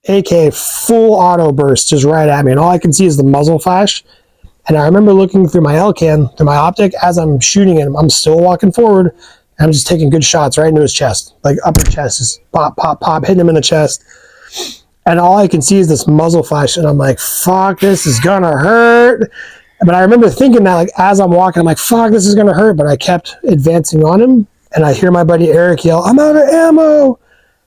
AK full auto burst just right at me, and all I can see is the muzzle flash. And I remember looking through my LCAN, through my optic, as I'm shooting him. I'm still walking forward, and I'm just taking good shots right into his chest, like upper chest, just pop, pop, pop, hitting him in the chest. And all I can see is this muzzle flash, and I'm like, fuck, this is gonna hurt. But I remember thinking that, like, as I'm walking, I'm like, fuck, this is gonna hurt. But I kept advancing on him, and I hear my buddy Eric yell, I'm out of ammo.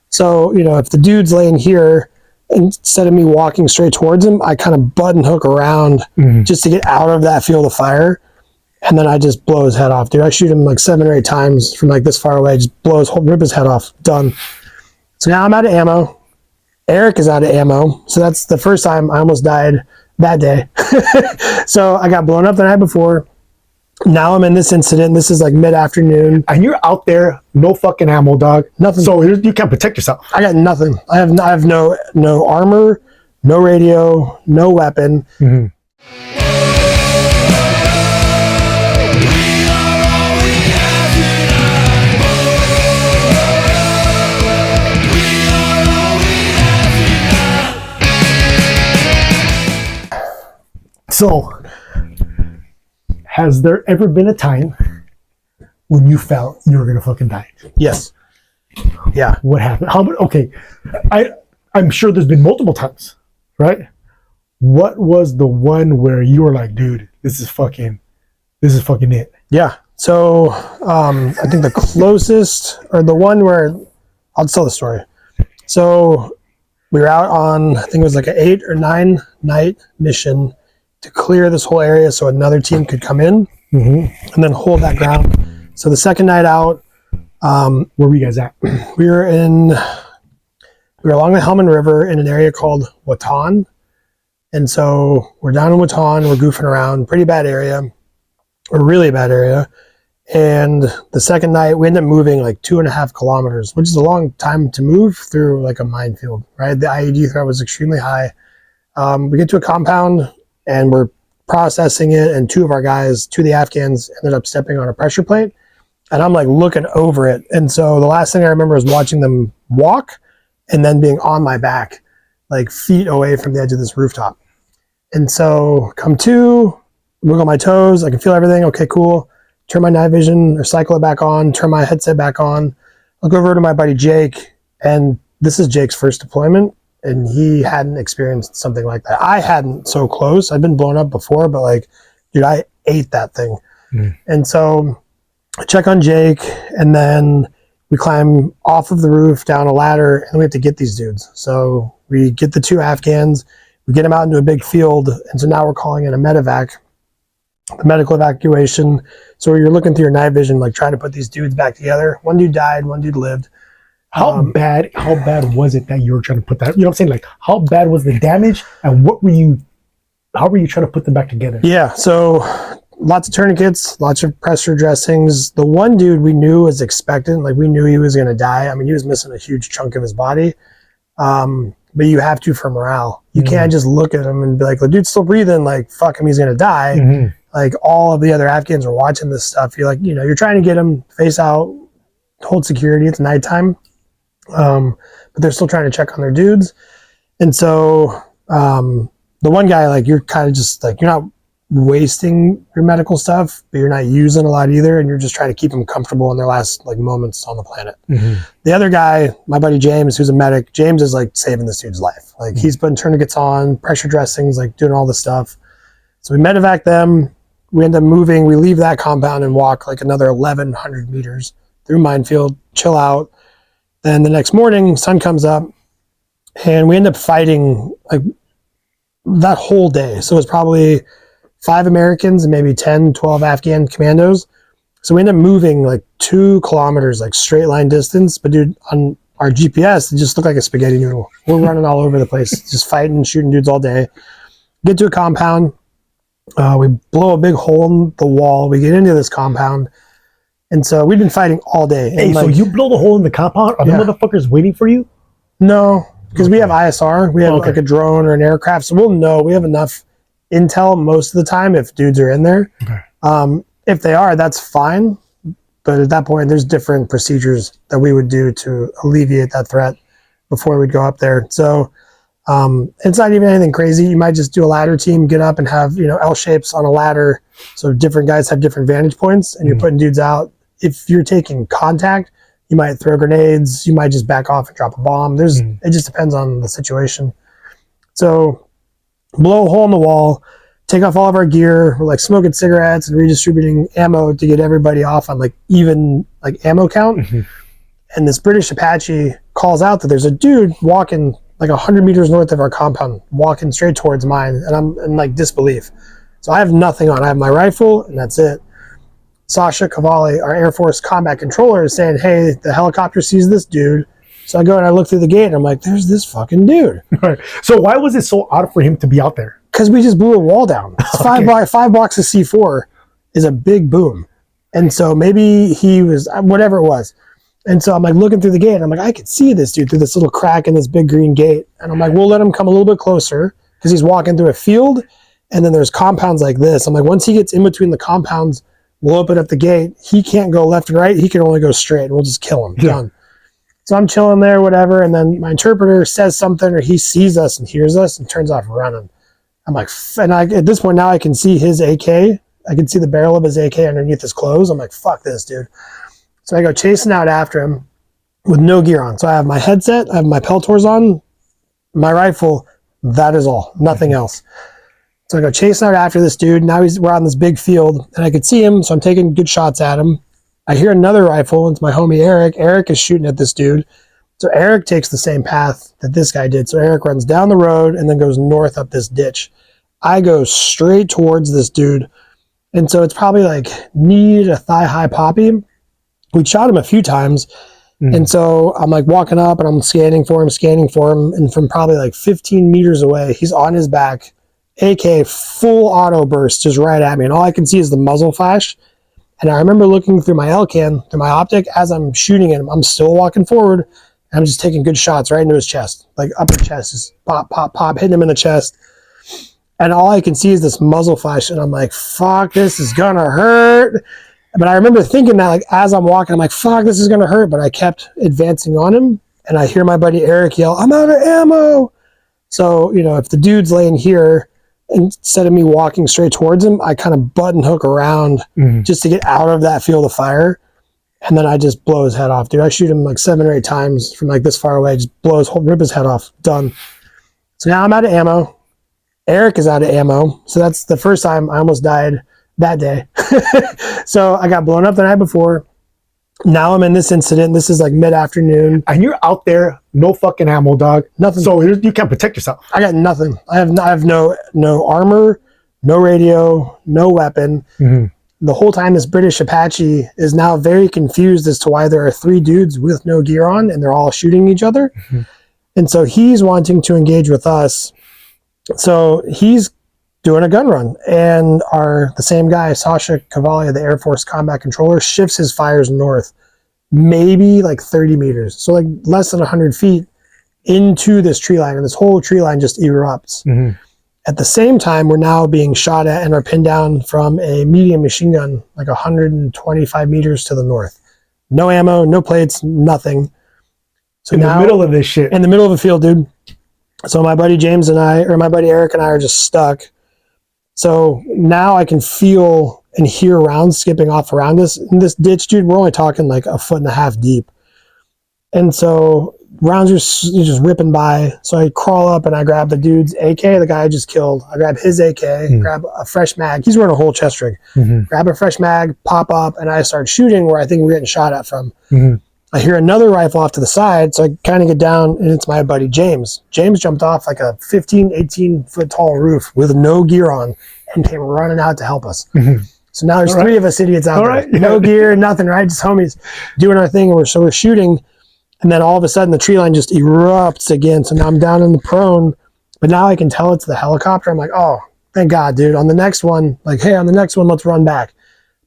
So, you know, if the dude's laying here, instead of me walking straight towards him, I kind of button hook around just to get out of that field of fire. And then I just blow his head off, dude. I shoot him like 7 or 8 times from like this far away, just rip his head off. Done. So now I'm out of ammo. Eric is out of ammo. So that's the first time I almost died that day. So I got blown up the night before. Now I'm in this incident. This is like mid-afternoon. And you're out there, no fucking ammo, dog. Nothing. So you can't protect yourself. I got nothing. I have no armor, no radio, no weapon. So, has there ever been a time when you felt you were gonna fucking die? Yes. Yeah. What happened? Okay, I'm sure there's been multiple times, right? What was the one where you were like, dude, this is fucking it? Yeah. So I think the closest, or the one where, I'll tell the story. So we were out on, I think it was like an 8 or 9 night mission to clear this whole area so another team could come in and then hold that ground. So the second night out, where were you guys at? we were along the Helmand River in an area called Watan. And so we're down in Watan, we're goofing around, pretty bad area, or really bad area. And the second night we ended up moving like 2.5 kilometers, which is a long time to move through like a minefield, right? The IED threat was extremely high. We get to a compound and we're processing it, and 2 of our guys, 2 of the Afghans, ended up stepping on a pressure plate, and I'm like looking over it. And so the last thing I remember is watching them walk and then being on my back, like feet away from the edge of this rooftop. And so come to, wiggle my toes, I can feel everything. Okay, cool. Turn my night vision or cycle it back on, turn my headset back on. Look over to my buddy Jake, and this is Jake's first deployment, and he hadn't experienced something like that. I hadn't so close. I'd been blown up before, but like, dude, I ate that thing. And so I check on Jake, and then we climb off of the roof down a ladder, and we have to get these dudes. So we get the 2 Afghans, we get them out into a big field, and so now we're calling in a medevac, the medical evacuation. So you're looking through your night vision, like trying to put these dudes back together. 1 dude died, 1 dude lived. How bad was it that you were trying to put that? You know what I'm saying? Like, how bad was the damage, and how were you trying to put them back together? Yeah, so lots of tourniquets, lots of pressure dressings. The 1 dude we knew was expectant, like we knew he was going to die. I mean, he was missing a huge chunk of his body. But you have to for morale. You can't just look at him and be like, the dude's still breathing, like, fuck him, he's going to die. Like, all of the other Afghans are watching this stuff. You're like, you know, you're trying to get him face out, hold security. It's nighttime. But they're still trying to check on their dudes. And so the 1 guy, like, you're kind of just like, you're not wasting your medical stuff, but you're not using a lot either, and you're just trying to keep them comfortable in their last like moments on the planet. The other guy, my buddy James, who's a medic, James is like saving this dude's life. Like he's putting tourniquets on, pressure dressings, like doing all the stuff. So we medevac them, we end up moving, we leave that compound and walk like another 1,100 meters through minefield, chill out. Then the next morning, sun comes up, and we end up fighting like that whole day. So it's probably 5 Americans and maybe 10, 12 Afghan commandos. So we end up moving like 2 kilometers, like straight line distance. But dude, on our GPS, it just looked like a spaghetti noodle. We're running all over the place, just fighting, shooting dudes all day. Get to a compound. We blow a big hole in the wall. We get into this compound. And so we've been fighting all day. Hey, like, so you blow the hole in the compound? Are the motherfuckers waiting for you? No, because we have ISR. We have like a drone or an aircraft. So we'll know. We have enough intel most of the time if dudes are in there. If they are, that's fine. But at that point, there's different procedures that we would do to alleviate that threat before we'd go up there. So It's not even anything crazy. You might just do a ladder team, get up and have, L shapes on a ladder. So different guys have different vantage points and you're putting dudes out. If you're taking contact, you might throw grenades. You might just back off and drop a bomb. It just depends on the situation. So blow a hole in the wall, take off all of our gear. We're like smoking cigarettes and redistributing ammo to get everybody off on like even like ammo count. And this British Apache calls out that there's a dude walking like 100 meters north of our compound, walking straight towards mine. And I'm in like disbelief. So I have nothing on. I have my rifle and that's it. Sasha Cavalli, our Air Force combat controller, is saying, hey, the helicopter sees this dude. So I go and I look through the gate and I'm like, there's this fucking dude. Right. So why was it so odd for him to be out there? Because we just blew a wall down. It's five blocks of C4 is a big boom. And so maybe he was, whatever it was. And so I'm like looking through the gate and I'm like, I could see this dude through this little crack in this big green gate. And I'm like, we'll let him come a little bit closer because he's walking through a field. And then there's compounds like this. I'm like, once he gets in between the compounds, we'll open up the gate. He can't go left and right. He can only go straight. And we'll just kill him. Yeah. Done. So I'm chilling there, whatever. And then my interpreter says something or he sees us and hears us and turns off running. I'm like, at this point now I can see his AK. I can see the barrel of his AK underneath his clothes. I'm like, fuck this, dude. So I go chasing out after him with no gear on. So I have my headset, I have my Peltors on, my rifle. That is all, nothing else. So I go chasing out after this dude. Now we're on this big field and I could see him. So I'm taking good shots at him. I hear another rifle. It's my homie Eric. Eric is shooting at this dude. So Eric takes the same path that this guy did. So Eric runs down the road and then goes north up this ditch. I go straight towards this dude. And so it's probably like knee to thigh high poppy. We shot him a few times. And so I'm like walking up and I'm scanning for him. And from probably like 15 meters away, he's on his back, AK full auto burst just right at me. And all I can see is the muzzle flash. And I remember looking through my L-can, through my optic, as I'm shooting him, I'm still walking forward. And I'm just taking good shots right into his chest, like upper chest, just pop, pop, pop, hitting him in the chest. And all I can see is this muzzle flash. And I'm like, fuck, this is gonna hurt. But I remember thinking that like as I'm walking, I'm like, fuck, this is gonna hurt. But I kept advancing on him. And I hear my buddy Eric yell, I'm out of ammo. So, if the dude's laying here, instead of me walking straight towards him, I kind of button hook around just to get out of that field of fire. And then I just blow his head off, dude. I shoot him like 7 or 8 times from like this far away, just rip his head off. Done. So now I'm out of ammo. Eric is out of ammo. So that's the first time I almost died that day. So I got blown up the night before. Now I'm in this incident. This is like mid-afternoon. And you're out there, no fucking ammo, dog. Nothing. So you can't protect yourself. I got nothing. I have no armor, no radio, no weapon. The whole time this British Apache is now very confused as to why there are 3 dudes with no gear on and they're all shooting each other. And so he's wanting to engage with us. So he's doing a gun run, and the same guy, Sasha Cavalli, the Air Force combat controller, shifts his fires north, maybe like 30 meters. So like less than 100 feet into this tree line, and this whole tree line just erupts. At the same time, we're now being shot at and are pinned down from a medium machine gun, like 125 meters to the north. No ammo, no plates, nothing. So in the middle of this shit. In the middle of a field, dude. So my buddy my buddy Eric and I are just stuck. So now I can feel and hear rounds skipping off around us. In this ditch, dude, we're only talking like 1.5 feet deep. And so rounds are just ripping by. So I crawl up and I grab the dude's AK, the guy I just killed. I grab his AK, grab a fresh mag. He's wearing a whole chest rig. Grab a fresh mag, pop up, and I start shooting where I think we're getting shot at from. I hear another rifle off to the side, so I kind of get down, and it's my buddy James. James jumped off like a 15, 18-foot tall roof with no gear on and came running out to help us. So now there's 3 of us idiots out there. No gear, nothing, right? Just homies doing our thing, and we're shooting, and then all of a sudden the tree line just erupts again, so now I'm down in the prone, but now I can tell it's the helicopter. I'm like, oh, thank God, dude. On the next one, like, hey, on the next one, let's run back.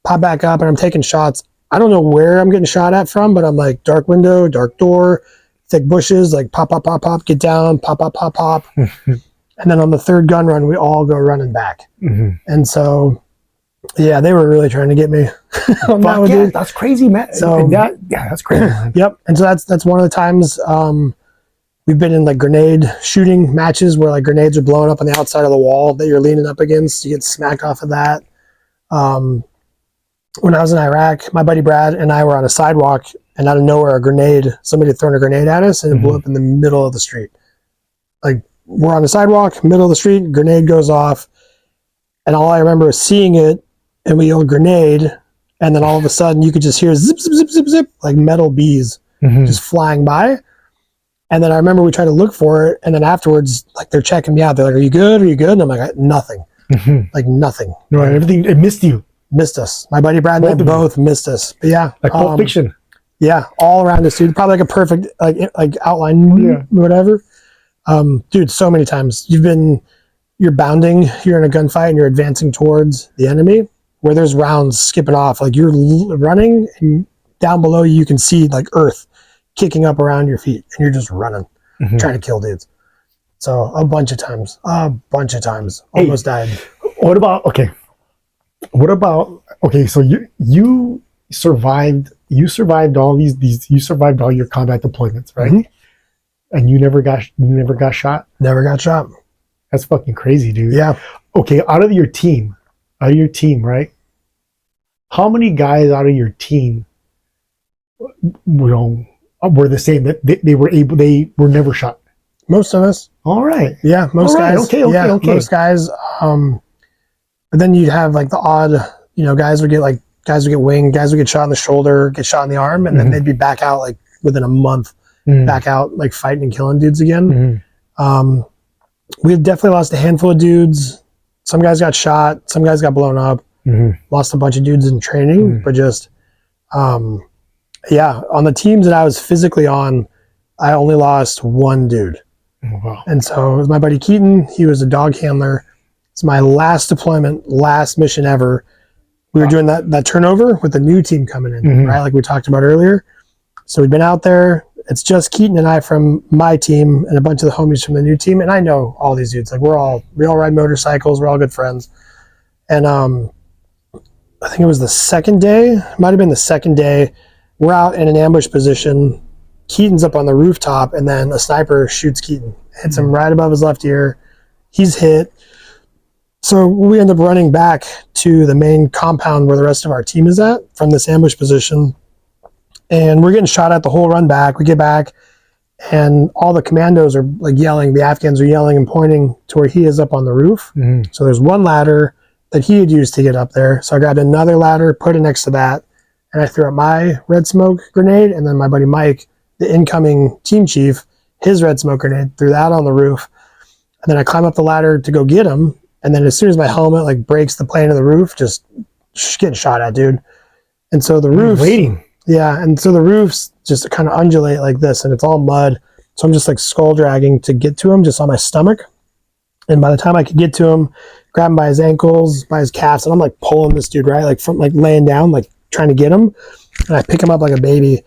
Pop back up, and I'm taking shots. I don't know where I'm getting shot at from, but I'm like dark window, dark door, thick bushes, like pop, pop, pop, pop, get down, pop, pop, pop, pop. And then on the 3rd gun run, we all go running back. And so, yeah, they were really trying to get me. On that one, dude. That's crazy, man. So that's crazy. Man. Yep. And so that's one of the times We've been in like grenade shooting matches where like grenades are blowing up on the outside of the wall that you're leaning up against. You get smacked off of that. When I was in Iraq, my buddy Brad and I were on a sidewalk, and out of nowhere, somebody had thrown a grenade at us, and it blew up in the middle of the street. Like, we're on the sidewalk, middle of the street, grenade goes off, and all I remember is seeing it, and we yelled grenade, and then all of a sudden you could just hear zip, zip, zip, zip, zip, like metal bees just flying by. And then I remember we tried to look for it, and then afterwards, like, they're checking me out. They're like, "Are you good? Are you good?" And I'm like, "Nothing." Like, nothing. No, everything, it missed you. Missed us. My buddy Brad and I both missed us. But yeah. Like Pulp Fiction. Yeah, all around us, dude. Probably like a perfect like outline, whatever. Dude, so many times. You're bounding, you're in a gunfight, and you're advancing towards the enemy, where there's rounds skipping off. Like, you're running, and down below you can see like earth kicking up around your feet, and you're just running, trying to kill dudes. So a bunch of times, almost died. What about so you survived all you survived all your combat deployments, right? And you never got shot? Never got shot. That's fucking crazy, dude. Yeah. Okay, out of your team, right? How many guys out of your team were the same, that they were never shot? Most of us. All right. Yeah, most guys. Okay. Most guys. But then you'd have like the odd, guys would get winged, guys would get shot in the shoulder, get shot in the arm, and then they'd be back out like within a month, back out like fighting and killing dudes again. We've definitely lost a handful of dudes. Some guys got shot, some guys got blown up, lost a bunch of dudes in training, but just, on the teams that I was physically on, I only lost one dude. Oh, wow. And so it was my buddy Keaton. He was a dog handler. It's my last deployment, last mission ever. We were doing that turnover with the new team coming in, right? Like we talked about earlier. So we've been out there. It's just Keaton and I from my team and a bunch of the homies from the new team. And I know all these dudes. Like we all ride motorcycles. We're all good friends. And I think it was the second day. Might have been the second day. We're out in an ambush position. Keaton's up on the rooftop, and then a sniper shoots Keaton. Hits him right above his left ear. He's hit. So we end up running back to the main compound where the rest of our team is at from this ambush position. And we're getting shot at the whole run back. We get back, and all the commandos are like yelling. The Afghans are yelling and pointing to where he is up on the roof. So there's one ladder that he had used to get up there. So I grabbed another ladder, put it next to that, and I threw up my red smoke grenade, and then my buddy Mike, the incoming team chief, his red smoke grenade, threw that on the roof. And then I climb up the ladder to go get him. And then as soon as my helmet like breaks the plane of the roof, just getting shot at, dude. And so the roof, waiting. Yeah. And so the roofs just kind of undulate like this, and it's all mud. So I'm just like skull dragging to get to him, just on my stomach. And by the time I could get to him, grab him by his ankles, by his calves, and I'm like pulling this dude, right? Like from like laying down, like trying to get him. And I pick him up like a baby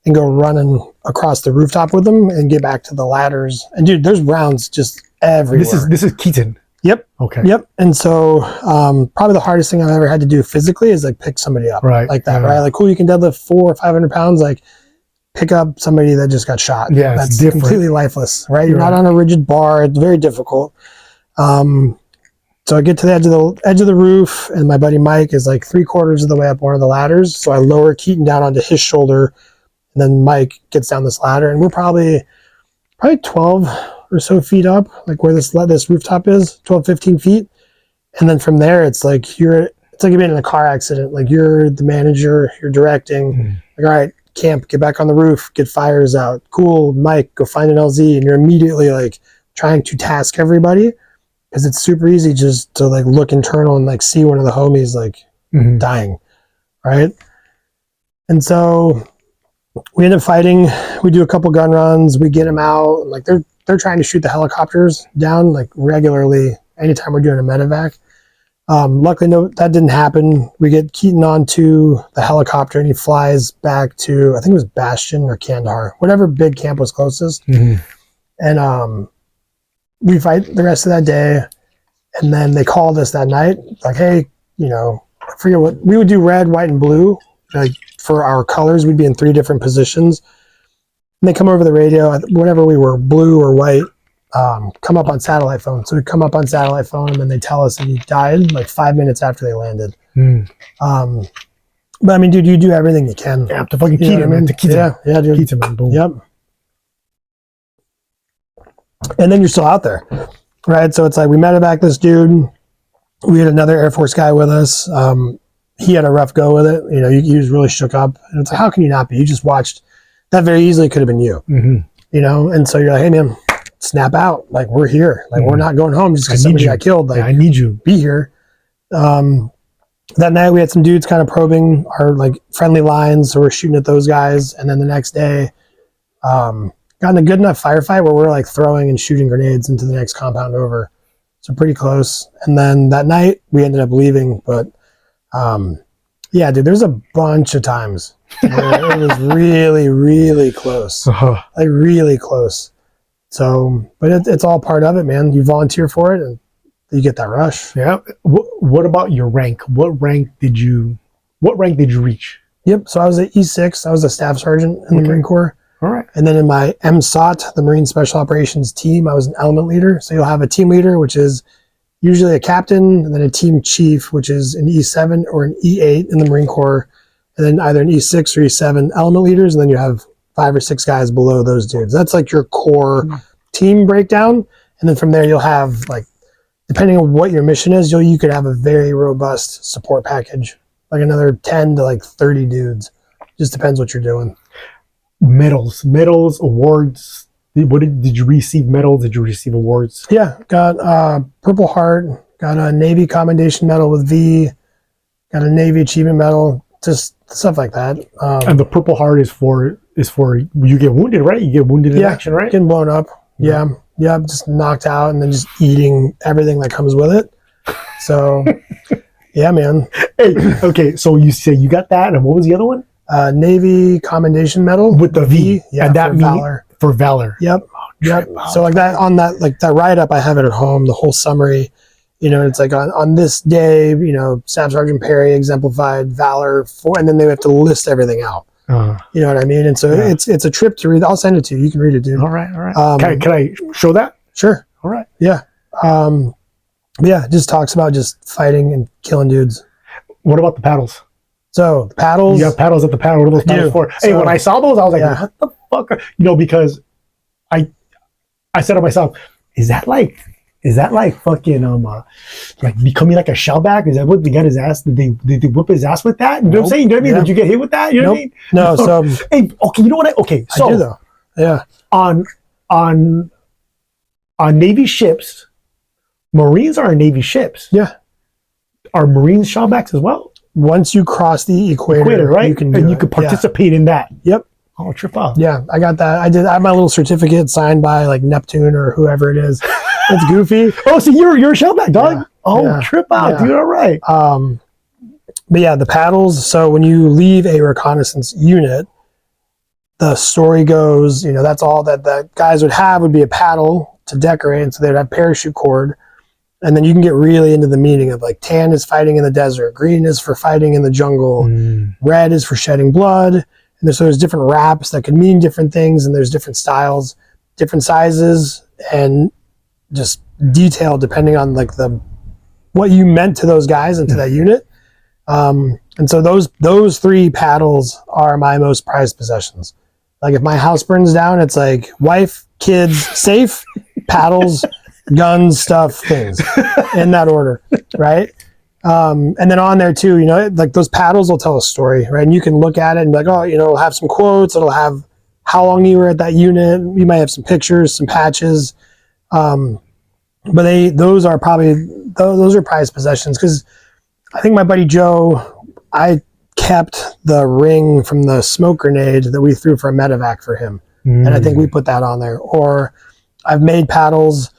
and go running across the rooftop with him and get back to the ladders. And dude, there's rounds just everywhere. This is Keaton. Yep. Okay. Yep. And so probably the hardest thing I've ever had to do physically is like pick somebody up like that, right? Like, cool, you can deadlift 400 or 500 pounds, like pick up somebody that just got shot. Yeah, that's different. Completely lifeless, right? You're not on a rigid bar. It's very difficult. So I get to the edge of the roof, and my buddy Mike is like 3/4 of the way up one of the ladders. So I lower Keaton down onto his shoulder, and then Mike gets down this ladder, and we're probably 12 or so feet up, like where this rooftop is, 12, 15 feet. And then from there, it's like you're being in a car accident. Like you're the manager, you're directing. Like, all right, camp, get back on the roof, get fires out. Cool, Mike, go find an LZ. And you're immediately like trying to task everybody, because it's super easy just to like look internal and like see one of the homies like dying, right? And so we end up fighting. We do a couple gun runs. We get them out. Like they're trying to shoot the helicopters down like regularly anytime we're doing a medevac. Luckily, no, that didn't happen. We get Keaton onto the helicopter, and he flies back to, I think it was Bastion or Kandahar, whatever big camp was closest. And we fight the rest of that day. And then they called us that night, like, hey, I forget what we would do, red, white, and blue. Like for our colors, we'd be in 3 different positions. And they come over the radio, whenever we were blue or white, come up on satellite phone. So we come up on satellite phone, and then they tell us that he died like 5 minutes after they landed. But I mean, dude, you do everything you can. Yeah, to fucking keep him, man. To keep him. Yeah, dude. Keep him, man. Boom. Yep. And then you're still out there, right? So it's like we medevac this dude. We had another Air Force guy with us. He had a rough go with it. You know, he was really shook up. And it's like, how can you not be? You just watched. That very easily could have been you. You know? And so you're like, hey, man, snap out. Like, we're here. Like, we're not going home just because somebody got killed. Like, I need you. Be here. That night we had some dudes kind of probing our like friendly lines, so we're shooting at those guys. And then the next day, got in a good enough firefight where we're like throwing and shooting grenades into the next compound over. So pretty close. And then that night we ended up leaving. But yeah, dude, there's a bunch of times where it was really, really close. Like really close. So, but it's all part of it, man. You volunteer for it and you get that rush. Yeah. What about your rank? What rank did you reach? Yep. So I was at E6. I was a staff sergeant in the Marine Corps. All right. And then in my MSOT, the Marine Special Operations team, I was an element leader. So you'll have a team leader, which is usually a captain, and then a team chief, which is an E7 or an E8 in the Marine Corps, and then either an E6 or E7 element leaders, and then you have 5 or 6 guys below those dudes. That's like your core team breakdown. And then from there, you'll have like, depending on what your mission is, you could have a very robust support package, like another 10 to like 30 dudes. Just depends what you're doing. Medals, awards. Did you receive medals? Did you receive awards? Yeah, got Purple Heart, got a Navy Commendation Medal with V, got a Navy Achievement Medal, just stuff like that. And the Purple Heart is for you get wounded, right? You get wounded in action, right? Getting blown up. Yeah, just knocked out and then just eating everything that comes with it. So, yeah, man. Hey, okay, so you say you got that, and what was the other one? Navy Commendation Medal with the V. Yeah, and that for valor. For valor. Yep. Yep. So like that on that like that write up, I have it at home. The whole summary. You know, it's like on this day, you know, Staff Sergeant Perry exemplified valor for, and then they have to list everything out. You know what I mean? And so it's a trip to read. I'll send it to you. You can read it, dude. All right. Can I show that? Sure. All right. Yeah. Yeah. It just talks about just fighting and killing dudes. What about the paddles? So the paddles. You have paddles at the paddle. What are those paddles for? Hey, when I saw those, I was like, what the fuck? You know, because I said to myself, is that like fucking like becoming like a shellback? Is that what they got his ass? Did they whip his ass with that? You know what I'm saying? You know what I mean? Did you get hit with that? You know what I mean? No. So hey, okay, you know what? So I do though. Yeah. On Navy ships, Marines are Navy ships. Yeah. Are Marines shellbacks as well? Once you cross the equator, right? You can participate in that. Yep. Oh, trip out. Yeah, I got that. I have my little certificate signed by like Neptune or whoever it is. It's goofy. Oh, so you're a shellback, dog. Yeah. Oh, trip out, dude. All right. But yeah, the paddles. So when you leave a reconnaissance unit, the story goes, you know, that's all that the guys would have would be a paddle to decorate. And so they'd have parachute cord. And then you can get really into the meaning of like tan is fighting in the desert, green is for fighting in the jungle, red is for shedding blood. And so there's different wraps that can mean different things, and there's different styles, different sizes, and just detail depending on like what you meant to those guys and to that unit. And so those 3 paddles are my most prized possessions. Like if my house burns down, it's like wife, kids, safe, paddles, guns, stuff, things in that order, right? And then on there too, you know, like those paddles will tell a story, right? And you can look at it and be like, oh, you know, it'll have some quotes, it'll have how long you were at that unit, you might have some pictures, some patches, but those are prized possessions, because I think my buddy Joe, I kept the ring from the smoke grenade that we threw for a medevac for him, and I think we put that on there. Or I've made paddles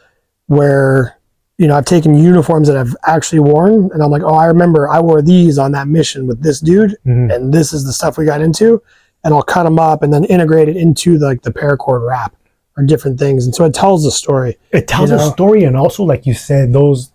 where, you know, I've taken uniforms that I've actually worn, and I'm like, oh, I remember I wore these on that mission with this dude, and this is the stuff we got into, and I'll cut them up and then integrate it into the paracord wrap or different things, and so it tells a story. It tells a story, and also, like you said, those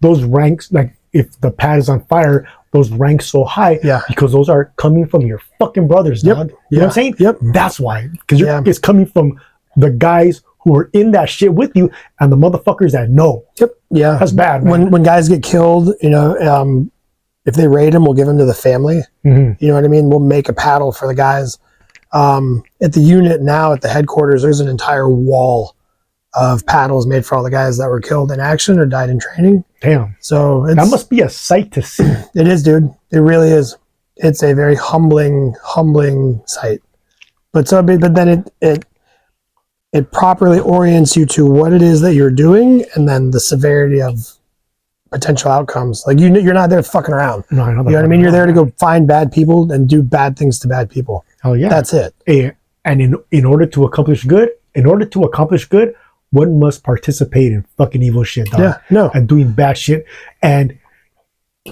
ranks, like if the pad is on fire, those ranks so high, because those are coming from your fucking brothers, dog. You know what I'm saying? That's why, because it's coming from the guys who are in that shit with you and the motherfuckers that know. That's bad, man. When guys get killed, you know, if they raid them, we'll give them to the family. You know what I mean? We'll make a paddle for the guys. At the unit now, at the headquarters, there's an entire wall of paddles made for all the guys that were killed in action or died in training. Damn. So that must be a sight to see. It is, dude. It really is. It's a very humbling sight. But then it properly orients you to what it is that you're doing, and then the severity of potential outcomes. Like you're not there fucking around. No, you know what I mean? You're there to go find bad people and do bad things to bad people. Oh yeah, that's it. And in order to accomplish good, one must participate in fucking evil shit, dog. And doing bad shit. And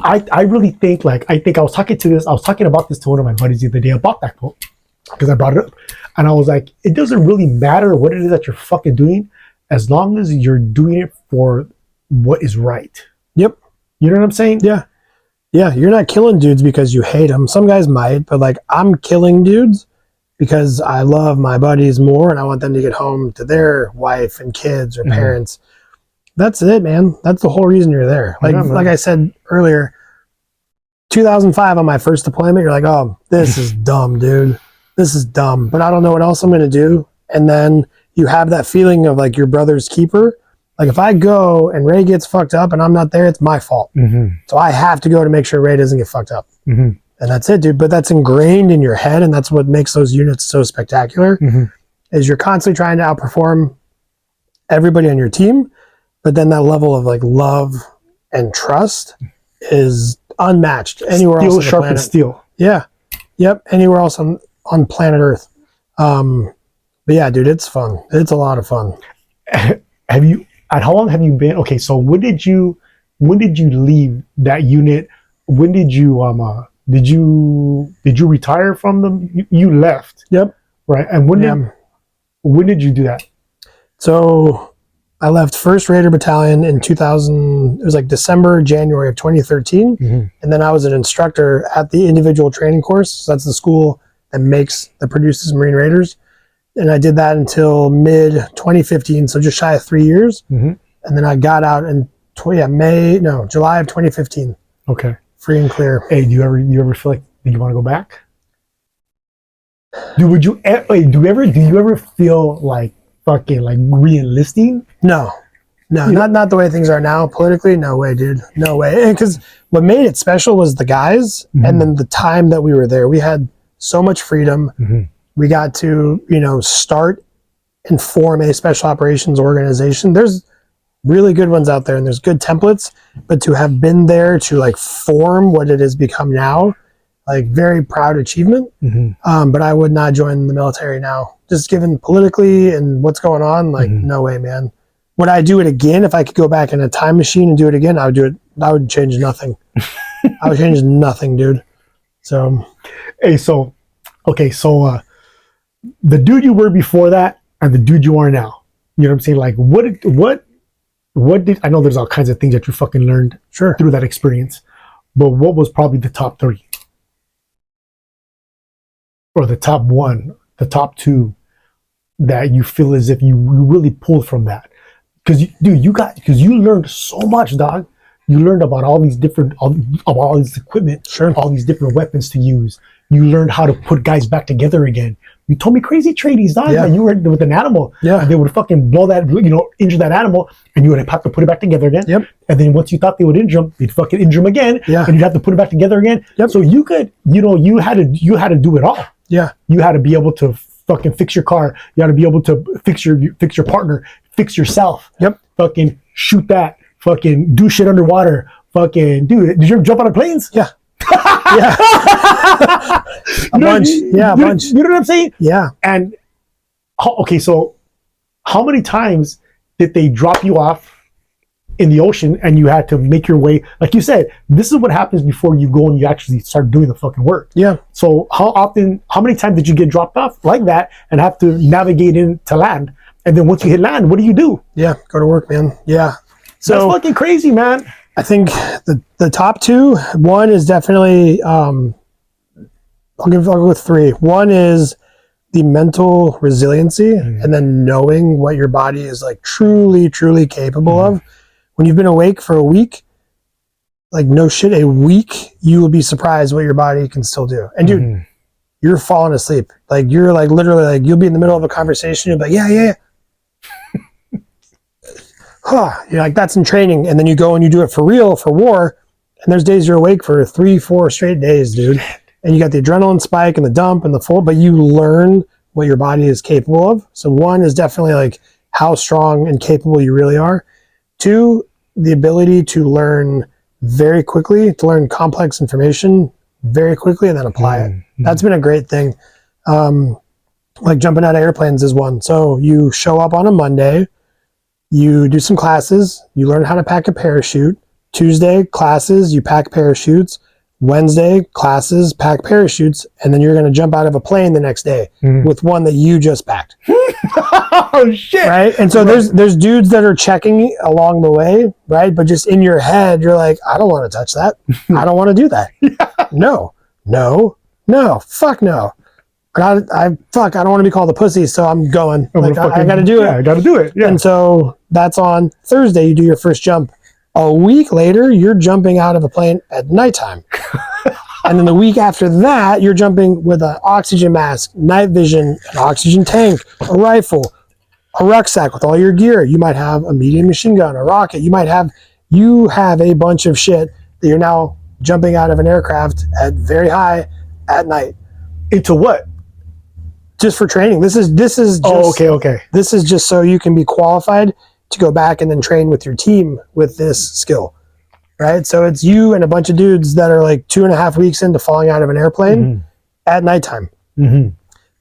I really think, like, I was talking about this to one of my buddies the other day about that quote, because I brought it up, and I was like, it doesn't really matter what it is that you're fucking doing, as long as you're doing it for what is right. You know what I'm saying? Yeah, you're not killing dudes because you hate them. Some guys might, but like, I'm killing dudes because I love my buddies more and I want them to get home to their wife and kids or parents. That's it, man. That's the whole reason you're there. Like I said earlier, 2005 on my first deployment, you're like, oh, this is dumb, dude. This is dumb, but I don't know what else I'm going to do. And then you have that feeling of like your brother's keeper. Like if I go and Ray gets fucked up and I'm not there, it's my fault. So I have to go to make sure Ray doesn't get fucked up. And that's it, dude. But that's ingrained in your head, and that's what makes those units so spectacular, is you're constantly trying to outperform everybody on your team, but then that level of like love and trust is unmatched anywhere else on the planet. Steel. Anywhere else on planet Earth. But yeah, dude, it's fun. It's a lot of fun. How long have you been? Okay, so when did you leave that unit? When did you did you retire from them? You left. Right. And when did you do that? So I left 1st Raider Battalion in 2000. It was like January of 2013. And then I was an instructor at the individual training course. So that's the school that produces Marine Raiders. And I did that until mid 2015. So just shy of 3 years. And then I got out in July of 2015. Okay. Free and clear. Hey, do you ever feel like you want to go back? Do you ever feel like fucking like re-enlisting? No, not the way things are now politically. No way, dude. No way. Because what made it special was the guys, and then the time that we were there. We had so much freedom. We got to, start and form a special operations organization. There's really good ones out there and there's good templates, but to have been there to like form what it has become now, like very proud achievement. But I would not join the military now, just given politically and what's going on. Like, no way, man. Would I do it again? If I could go back in a time machine and do it again, I would do it. I would change nothing. I would change nothing, dude. So, hey, so the dude you were before that and the dude you are now, you know what I'm saying? Like, what did I know? There's all kinds of things that you fucking learned through that experience, but what was probably the top 3 or the top 1, the top 2 that you feel as if you really pulled from that? Because you learned so much, dog. You learned about all these different, about all this equipment, all these different weapons to use. You learned how to put guys back together again. You told me crazy trainings, dog. Like you were with an animal. And they would fucking blow that, injure that animal, and you would have to put it back together again. And then once you thought they would injure them, you'd fucking injure them again. And you'd have to put it back together again. So you could, you had to do it all. You had to be able to fucking fix your car. You had to be able to fix your partner, fix yourself. Fucking shoot that. Fucking do shit underwater. Fucking dude, did you ever jump out of planes? A bunch. A bunch. You know what I'm saying? And okay, so how many times did they drop you off in the ocean and you had to make your way? Like you said, this is what happens before you go and you actually start doing the fucking work. So how many times did you get dropped off like that and have to navigate into land? And then once you hit land, what do you do? Go to work, man. So that's fucking crazy, man. I think the top two, one is definitely, I'll go with three. One is the mental resiliency, and then knowing what your body is like truly, truly capable of. When you've been awake for a week, like no shit, a week, you will be surprised what your body can still do. And dude, you're falling asleep. Like you're like literally like you'll be in the middle of a conversation. You'll be like, yeah. You're like, that's in training. And then you go and you do it for real, for war. And there's days you're awake for 3-4 straight days, dude. And you got the adrenaline spike and the dump and the full, but you learn what your body is capable of. So one is definitely like how strong and capable you really are. Two, the ability to learn very quickly, to learn complex information very quickly and then apply it. That's been a great thing. Like jumping out of airplanes is one. So you show up on a Monday, you do some classes, you learn how to pack a parachute. Tuesday, classes, you pack parachutes. Wednesday, classes, pack parachutes, and then you're going to jump out of a plane the next day with one that you just packed. Oh shit! Right, and so there's dudes that are checking along the way, right? But just in your head, you're like, I don't want to touch that. I don't want to do that. No, fuck no. I don't want to be called a pussy, so I'm going. Like I got to do it. Yeah, I got to do it. Yeah. And so that's on Thursday. You do your first jump. A week later, you're jumping out of a plane at nighttime. And then the week after that, you're jumping with an oxygen mask, night vision, an oxygen tank, a rifle, a rucksack with all your gear. You might have a medium machine gun, a rocket. You have a bunch of shit that you're now jumping out of an aircraft at very high at night. Into what? Just for training. This is just, okay. This is just so you can be qualified to go back and then train with your team with this skill, right? So it's you and a bunch of dudes that are like 2.5 weeks into falling out of an airplane at nighttime,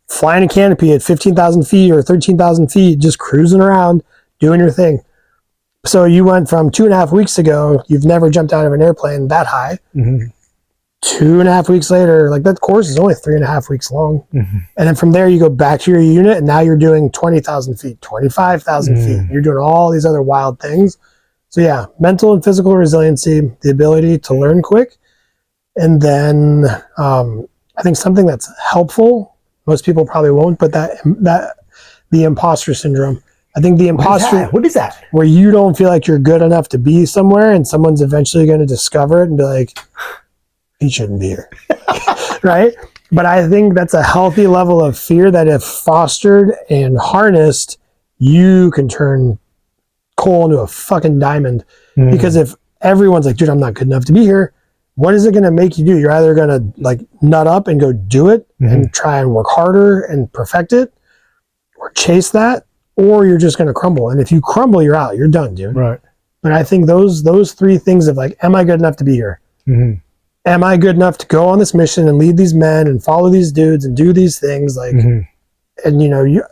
flying a canopy at 15,000 feet or 13,000 feet, just cruising around, doing your thing. So you went from 2.5 weeks ago, you've never jumped out of an airplane that high. 2.5 weeks later, like that course is only 3.5 weeks long. And then from there you go back to your unit and now you're doing 20,000 feet, 25,000 feet. You're doing all these other wild things. So yeah, mental and physical resiliency, the ability to learn quick. And then I think something that's helpful, most people probably won't, but that the imposter syndrome. I think the imposter, what is that? Where you don't feel like you're good enough to be somewhere and someone's eventually going to discover it and be like, he shouldn't be here. Right? But I think that's a healthy level of fear that if fostered and harnessed, you can turn coal into a fucking diamond. Because if everyone's like, dude, I'm not good enough to be here, what is it going to make you do? You're either going to like nut up and go do it and try and work harder and perfect it or chase that, or you're just going to crumble. And if you crumble, you're out. You're done, dude. Right. But I think those three things of like, am I good enough to be here? Am I good enough to go on this mission and lead these men and follow these dudes and do these things? Like, and you know, you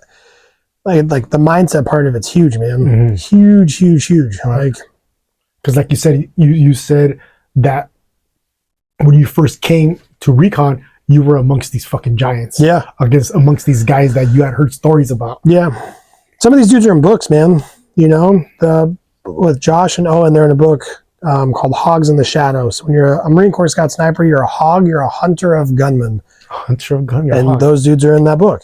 like the mindset part of it's huge, man. Huge. Like, because like you said, you said that when you first came to recon, you were amongst these fucking giants. Yeah. Amongst these guys that you had heard stories about. Yeah. Some of these dudes are in books, man. You know, with Josh and Owen, they're in a book called Hogs in the Shadows. When you're a Marine Corps Scout Sniper, you're a hog, you're a hunter of gunmen. Hunter of gunmen. And those dudes are in that book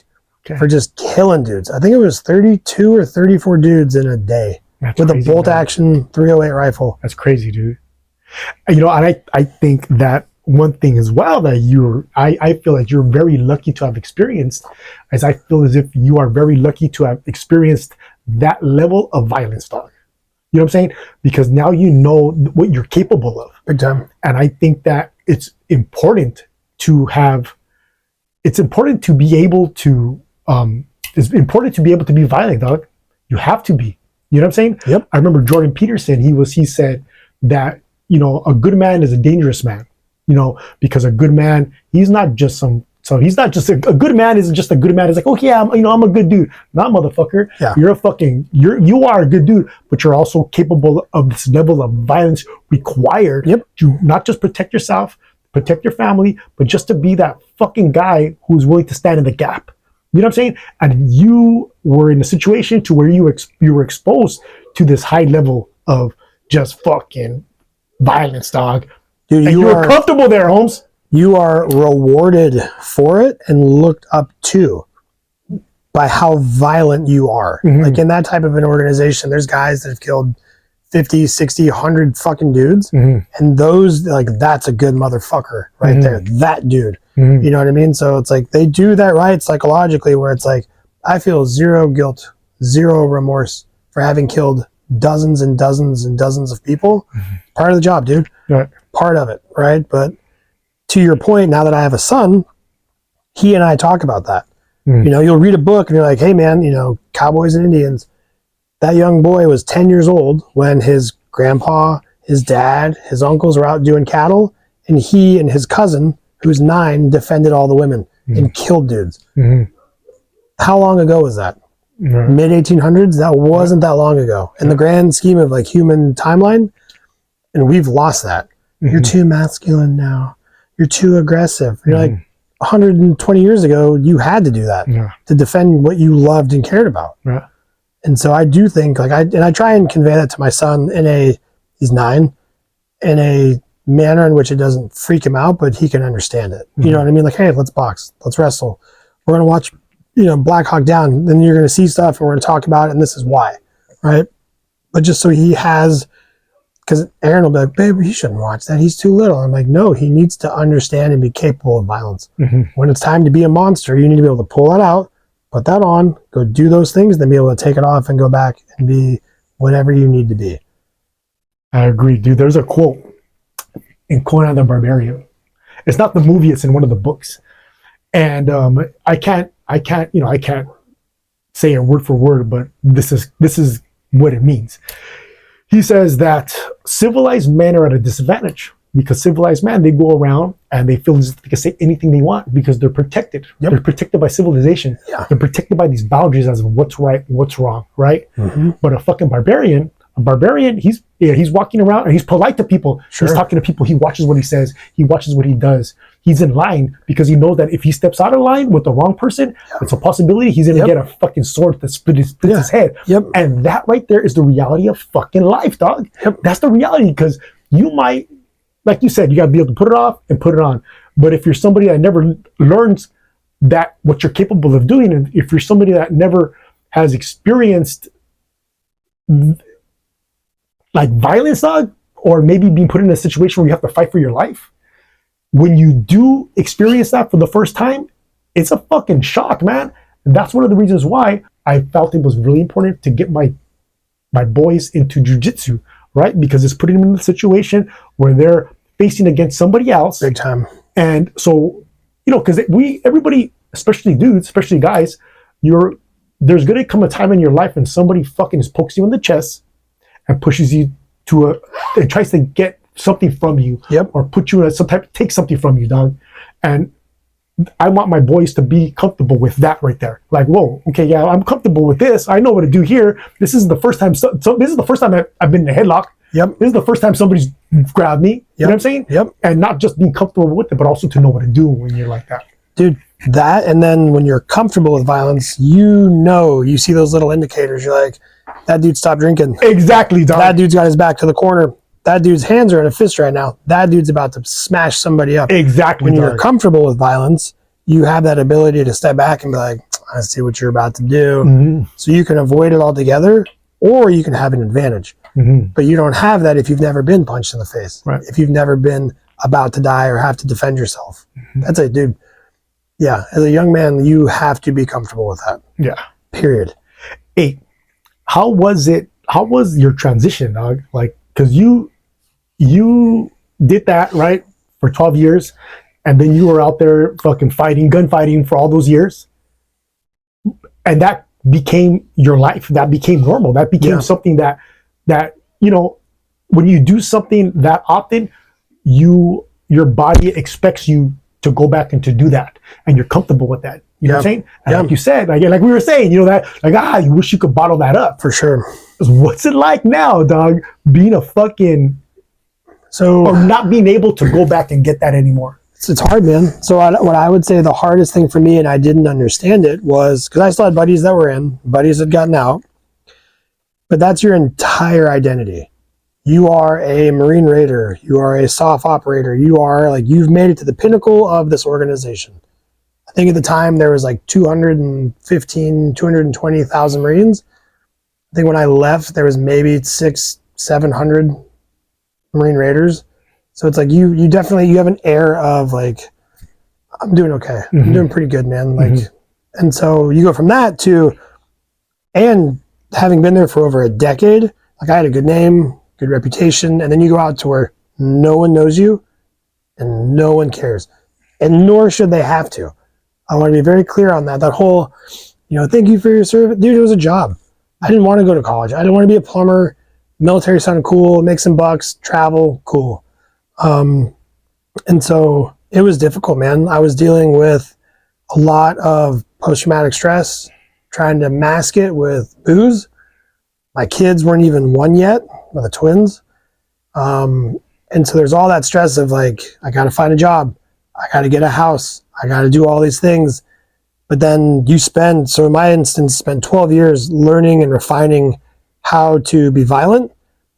for just killing dudes. I think it was 32 or 34 dudes in a day. That's with crazy, a bolt action 308 rifle. That's crazy, dude. You know, and I think that one thing as well that I feel like you're very lucky to have experienced, as I feel as if you are very lucky to have experienced that level of violence, dog. You know what I'm saying? Because now you know what you're capable of. Big time. And I think that it's important to be able to be violent, dog. You have to be. You know what I'm saying? Yep. I remember Jordan Peterson, he said that, you know, a good man is a dangerous man. You know, because a good man, he's not just a good man isn't just a good man. It's like, okay, I'm a good dude. Not motherfucker. Yeah. You are a good dude, but you're also capable of this level of violence required to not just protect yourself, protect your family, but just to be that fucking guy who's willing to stand in the gap. You know what I'm saying? And you were in a situation to where you were exposed to this high level of just fucking violence, dog. Dude, And you were comfortable there, Holmes. You are rewarded for it and looked up to by how violent you are. Like in that type of an organization, there's guys that have killed 50, 60, 100 fucking dudes. And those, like, that's a good motherfucker right there. That dude. You know what I mean? So it's like they do that right psychologically, where it's like, I feel zero guilt, zero remorse for having killed dozens and dozens and dozens of people. Part of the job, dude. Right. Part of it, right? But to your point, now that I have a son, he and I talk about that. You know, you'll read a book and you're like, hey man, you know, Cowboys and Indians. That young boy was 10 years old when his grandpa, his dad, his uncles were out doing cattle, and he and his cousin, who's 9, defended all the women and killed dudes. How long ago was that? Mid 1800s? That wasn't that long ago. In the grand scheme of like human timeline, and we've lost that. You're too masculine now. You're too aggressive. You're like, 120 years ago, you had to do that to defend what you loved and cared about. And so I do think, like, I try and convey that to my son he's 9, in a manner in which it doesn't freak him out, but he can understand it. You know what I mean? Like, hey, let's box, let's wrestle. We're going to watch, you know, Black Hawk Down. Then you're going to see stuff and we're going to talk about it, and this is why, right? But just so he has, because Aaron will be like, babe, he shouldn't watch that. He's too little. I'm like, no, he needs to understand and be capable of violence. When it's time to be a monster, you need to be able to pull that out, put that on, go do those things, then be able to take it off and go back and be whatever you need to be. I agree, dude. There's a quote in Conan the Barbarian. It's not the movie, it's in one of the books. And I can't say it word for word, but this is what it means. He says that civilized men are at a disadvantage because civilized men, they go around and they feel as if they can say anything they want because they're protected. They're protected by civilization. They're protected by these boundaries as of what's right and what's wrong, right? But a fucking barbarian, he's walking around and he's polite to people. He's talking to people. He watches what he says. He watches what he does. He's in line because he knows that if he steps out of line with the wrong person, it's a possibility he's going to get a fucking sword that splits his head. And that right there is the reality of fucking life, dog. That's the reality, because you might, like you said, you got to be able to put it off and put it on. But if you're somebody that never learns that what you're capable of doing, and if you're somebody that never has experienced like violence, dog, or maybe being put in a situation where you have to fight for your life, when you do experience that for the first time, it's a fucking shock, man. And that's one of the reasons why I felt it was really important to get my boys into jiu-jitsu, right? Because it's putting them in a situation where they're facing against somebody else. Big time. And so, you know, because everybody, especially dudes, especially guys, there's going to come a time in your life when somebody fucking pokes you in the chest and pushes you and tries to get something from you, or put you in take something from you, dog. And I want my boys to be comfortable with that right there. Like, whoa, okay, yeah, I'm comfortable with this. I know what to do here. This is the first time. This is the first time I've been in a headlock. This is the first time somebody's grabbed me. You know what I'm saying? And not just being comfortable with it, but also to know what to do when you're like that. Dude, that, and then when you're comfortable with violence, you see those little indicators. You're like, that dude stopped drinking. Exactly, dog. That dude's got his back to the corner. That dude's hands are in a fist right now. That dude's about to smash somebody up. Exactly. When you're comfortable with violence, you have that ability to step back and be like, I see what you're about to do. So you can avoid it altogether, or you can have an advantage. But you don't have that if you've never been punched in the face. If you've never been about to die or have to defend yourself. That's it, dude. Yeah, as a young man, you have to be comfortable with that. Period. Hey, how was your transition, dog? Like, because you did that, right, for 12 years, and then you were out there fucking gunfighting for all those years, and that became your life. That became normal. That became something that you know, when you do something that often, your body expects you to go back and to do that, and you're comfortable with that. You know what I'm saying? And like you said, like we were saying, you know, that like, you wish you could bottle that up. For sure. What's it like now, dog, being a fucking, or not being able to go back and get that anymore? It's hard, man. So what I would say the hardest thing for me, and I didn't understand it, was because I still had buddies that were in, buddies had gotten out, but that's your entire identity. you are a Marine Raider, you are a SOF operator, you are like, you've made it to the pinnacle of this organization. I think at the time there was like 220,000 Marines. I think when I left, there was maybe 700 Marine Raiders. So it's like, you definitely, you have an air of like, I'm doing okay. I'm doing pretty good, man. Like, and so you go from that to, and having been there for over a decade, like I had a good name, good reputation, and then you go out to where no one knows you and no one cares, and nor should they have to. I want to be very clear on that. That whole, thank you for your service. Dude, it was a job. I didn't want to go to college. I didn't want to be a plumber. Military sounded cool, make some bucks, travel, cool. And so it was difficult, man. I was dealing with a lot of post-traumatic stress, trying to mask it with booze. My kids weren't even one yet, with the twins. And so there's all that stress of like, I got to find a job. I got to get a house. I got to do all these things. But then so in my instance, spent 12 years learning and refining how to be violent.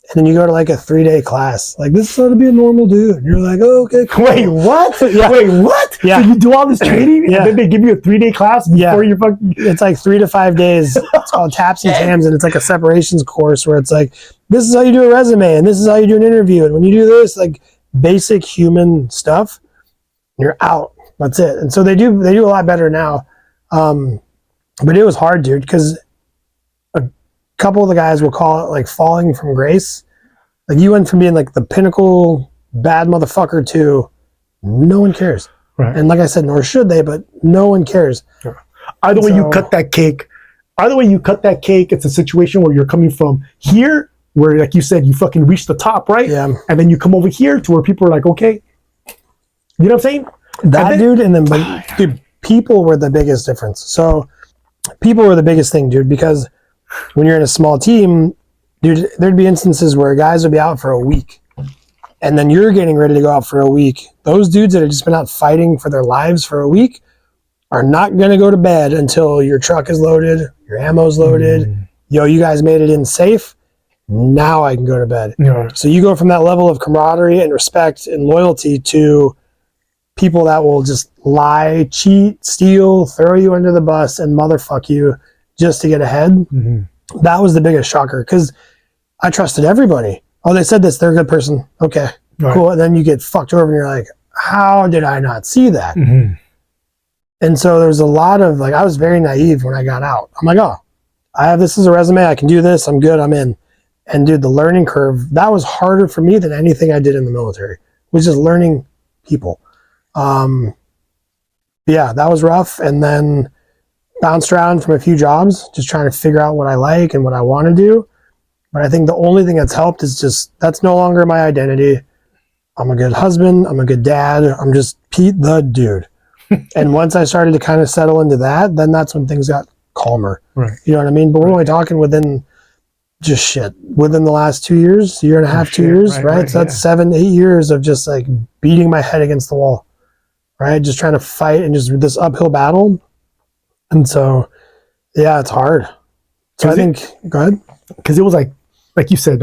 And then you go to like a 3-day class. Like, this is how to be a normal dude. And you're like, oh, okay, cool. Wait, what? Yeah. Wait, what? Yeah. So you do all this training and then they give you a 3-day class before you fucking... It's like 3 to 5 days. It's called Taps and Tams, and it's like a separations course where it's like, this is how you do a resume, and this is how you do an interview. And when you do this, like basic human stuff, you're out. That's it. And so they do a lot better now. But it was hard, dude, because couple of the guys will call it like falling from grace. Like, you went from being like the pinnacle bad motherfucker to no one cares. Right. And like I said, nor should they, but no one cares. Either way you cut that cake, it's a situation where you're coming from here, where like you said, you fucking reach the top, right? Yeah. And then you come over here to where people are like, okay. You know what I'm saying? Dude, people were the biggest difference. So people were the biggest thing, dude, because when you're in a small team, dude, there'd be instances where guys would be out for a week, and then you're getting ready to go out for a week. Those dudes that have just been out fighting for their lives for a week are not going to go to bed until your truck is loaded, your ammo's loaded. You guys made it in safe. Now I can go to bed. Yeah. So you go from that level of camaraderie and respect and loyalty to people that will just lie, cheat, steal, throw you under the bus, and motherfuck you just to get ahead. That was the biggest shocker, because I trusted everybody. Oh, they said this, they're a good person. Okay, cool. And then you get fucked over and you're like, how did I not see that? And so there's a lot of like, I was very naive when I got out. I'm like, oh, this is a resume. I can do this. I'm good. I'm in. And dude, the learning curve, that was harder for me than anything I did in the military, was just learning people. Yeah, that was rough. And then bounced around from a few jobs, just trying to figure out what I like and what I want to do. But I think the only thing that's helped is just, that's no longer my identity. I'm a good husband. I'm a good dad. I'm just Pete the dude. And once I started to kind of settle into that, then that's when things got calmer. Right. You know what I mean? But we're only talking within the last 2 years, year and a half, 2 years, right? So that's 7-8 years of just like beating my head against the wall, right? Just trying to fight and just this uphill battle. And so, yeah, it's hard. So I think, go ahead. Because it was like you said,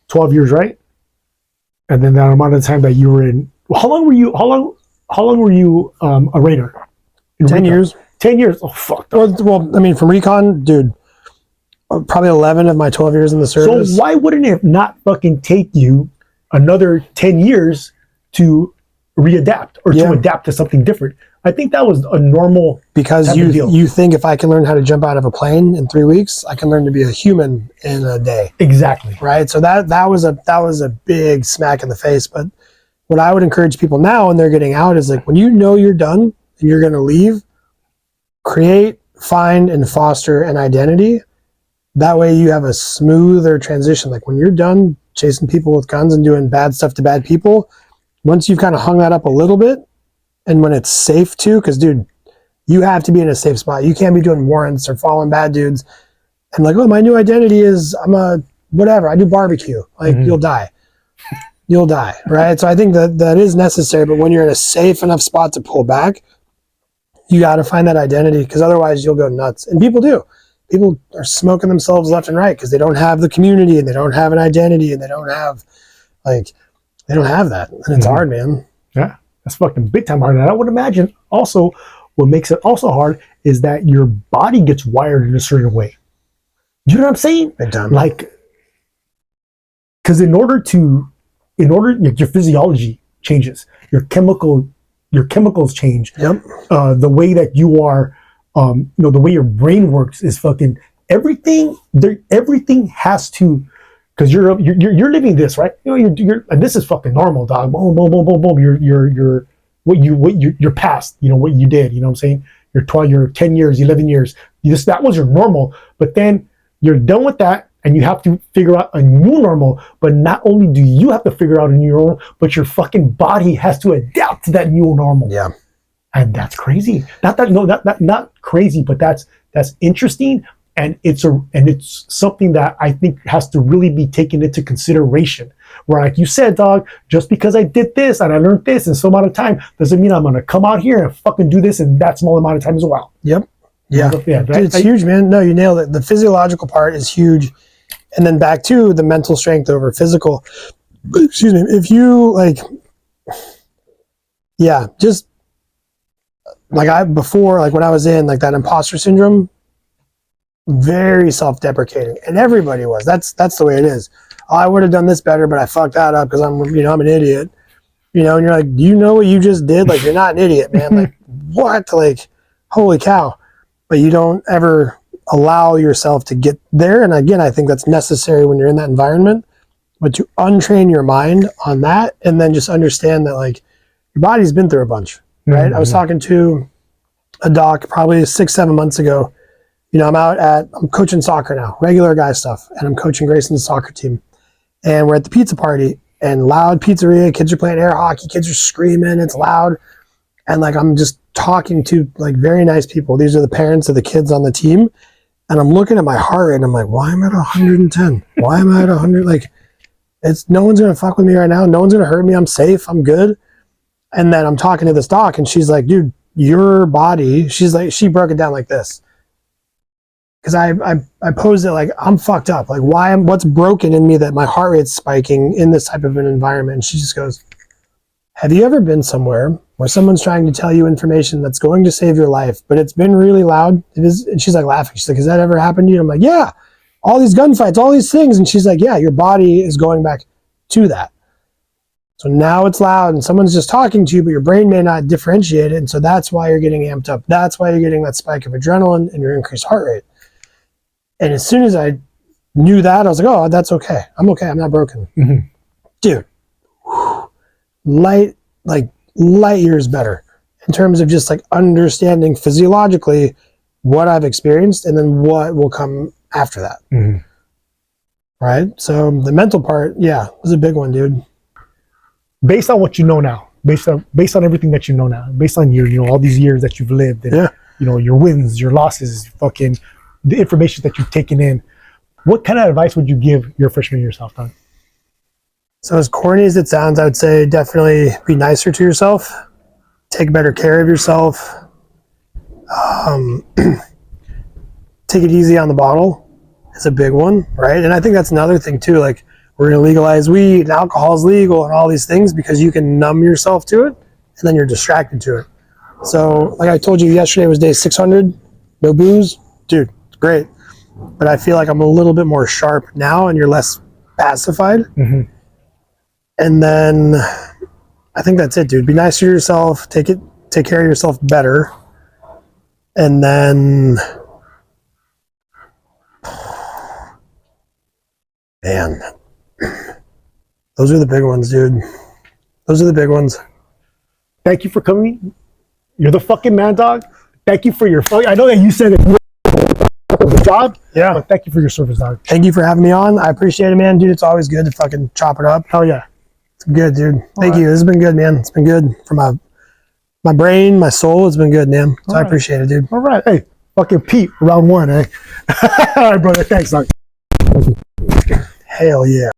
12 years, right? And then that amount of time that you were in, how long were you a Raider? 10 years. 10 years. Oh, fuck. Well, I mean, from recon, dude, probably 11 of my 12 years in the service. So why wouldn't it not fucking take you another 10 years to readapt or to adapt to something different? I think that was a normal, because you think if I can learn how to jump out of a plane in 3 weeks, I can learn to be a human in a day. Exactly. Right. So that was a big smack in the face. But what I would encourage people now when they're getting out is like, when you know you're done and you're going to leave, create, find, and foster an identity. That way you have a smoother transition. Like when you're done chasing people with guns and doing bad stuff to bad people, once you've kind of hung that up a little bit, and when it's safe too, because dude, you have to be in a safe spot. You can't be doing warrants or following bad dudes and like, oh, my new identity is I'm a whatever. I do barbecue. Like you'll die. You'll die, right? So I think that is necessary. But when you're in a safe enough spot to pull back, you got to find that identity, because otherwise you'll go nuts. And people do. people are smoking themselves left and right because they don't have the community and they don't have an identity and they don't have that. And it's hard, man. Yeah, that's fucking big time hard. And I would imagine also what makes it also hard is that your body gets wired in a certain way. You know what I'm saying? Big time. Like, because in order your physiology changes, your chemicals change. Yep. The way that you are, the way your brain works is fucking everything. Everything has to, because you're living this, right? You're and this is fucking normal, dog. Boom, boom, boom, boom, boom. You're past. What you did. You know what I'm saying? You're 10 years, 11 years. That was your normal, but then you're done with that. And you have to figure out a new normal. But not only do you have to figure out a new normal, but your fucking body has to adapt to that new normal. Yeah. And that's crazy. Not crazy, but that's interesting. And it's something that I think has to really be taken into consideration. Where, like you said, dog, just because I did this and I learned this in so amount of time doesn't mean I'm gonna come out here and fucking do this in that small amount of time as well. Yep. Yeah. Right? Dude, it's huge, man. No, you nailed it. The physiological part is huge. And then back to the mental strength over physical. Excuse me. If you just like when I was in like that imposter syndrome, very self-deprecating, and everybody was. That's the way it is. Oh, I would have done this better, but I fucked that up because I'm an idiot. And you're like, do you know what you just did? Like, you're not an idiot, man. Like, what? Like, holy cow. But you don't ever allow yourself to get there. And again, I think that's necessary when you're in that environment, but to untrain your mind on that and then just understand that like your body's been through a bunch, right? Mm-hmm. I was talking to a doc probably 6-7 months ago. I'm coaching soccer now, regular guy stuff. And I'm coaching Grayson's soccer team. And we're at the pizza party and loud pizzeria. Kids are playing air hockey. Kids are screaming. It's loud. And like, I'm just talking to like very nice people. These are the parents of the kids on the team. And I'm looking at my heart rate and I'm like, why am I at 110? Why am I at 100? Like, no one's going to fuck with me right now. No one's going to hurt me. I'm safe. I'm good. And then I'm talking to this doc and she's like, dude, your body, she broke it down like this. Because I posed it like, I'm fucked up. Like, what's broken in me that my heart rate's spiking in this type of an environment? And she just goes, have you ever been somewhere where someone's trying to tell you information that's going to save your life, but it's been really loud? It is. And she's like laughing. She's like, has that ever happened to you? I'm like, yeah, all these gunfights, all these things. And she's like, yeah, your body is going back to that. So now it's loud and someone's just talking to you, but your brain may not differentiate it. And so that's why you're getting amped up. That's why you're getting that spike of adrenaline and your increased heart rate. And as soon as I knew that, I was like, oh, that's okay. I'm okay. I'm not broken. Mm-hmm. Dude, light years better in terms of just like understanding physiologically what I've experienced and then what will come after that. Mm-hmm. Right? So the mental part, yeah, was a big one, dude. Based on what you know now, based on everything that you know now, based on your, all these years that you've lived and, your wins, your losses, fucking the information that you've taken in, what kind of advice would you give your freshman year yourself, Don? So as corny as it sounds, I would say definitely be nicer to yourself, take better care of yourself, take it easy on the bottle is a big one, right? And I think that's another thing too, like we're going to legalize weed and alcohol is legal and all these things because you can numb yourself to it and then you're distracted to it. So like I told you, yesterday was day 600, no booze. Dude, it's great. But I feel like I'm a little bit more sharp now and you're less pacified. Mm-hmm. And then I think that's it, dude. Be nicer to yourself. Take care of yourself better. And then, man, those are the big ones, dude. Those are the big ones. Thank you for coming. You're the fucking man, dog. Thank you for your, I know that you said it. The job, yeah. But thank you for your service, dog. Thank you for having me on. I appreciate it, man, dude. It's always good to fucking chop it up. Hell yeah, it's good, dude. Thank you. This has been good, man. It's been good for my brain, my soul. It's been good, man. So I appreciate it, dude. All right, hey, fucking Pete, round one, eh? All right, brother. Thanks, dog. Hell yeah.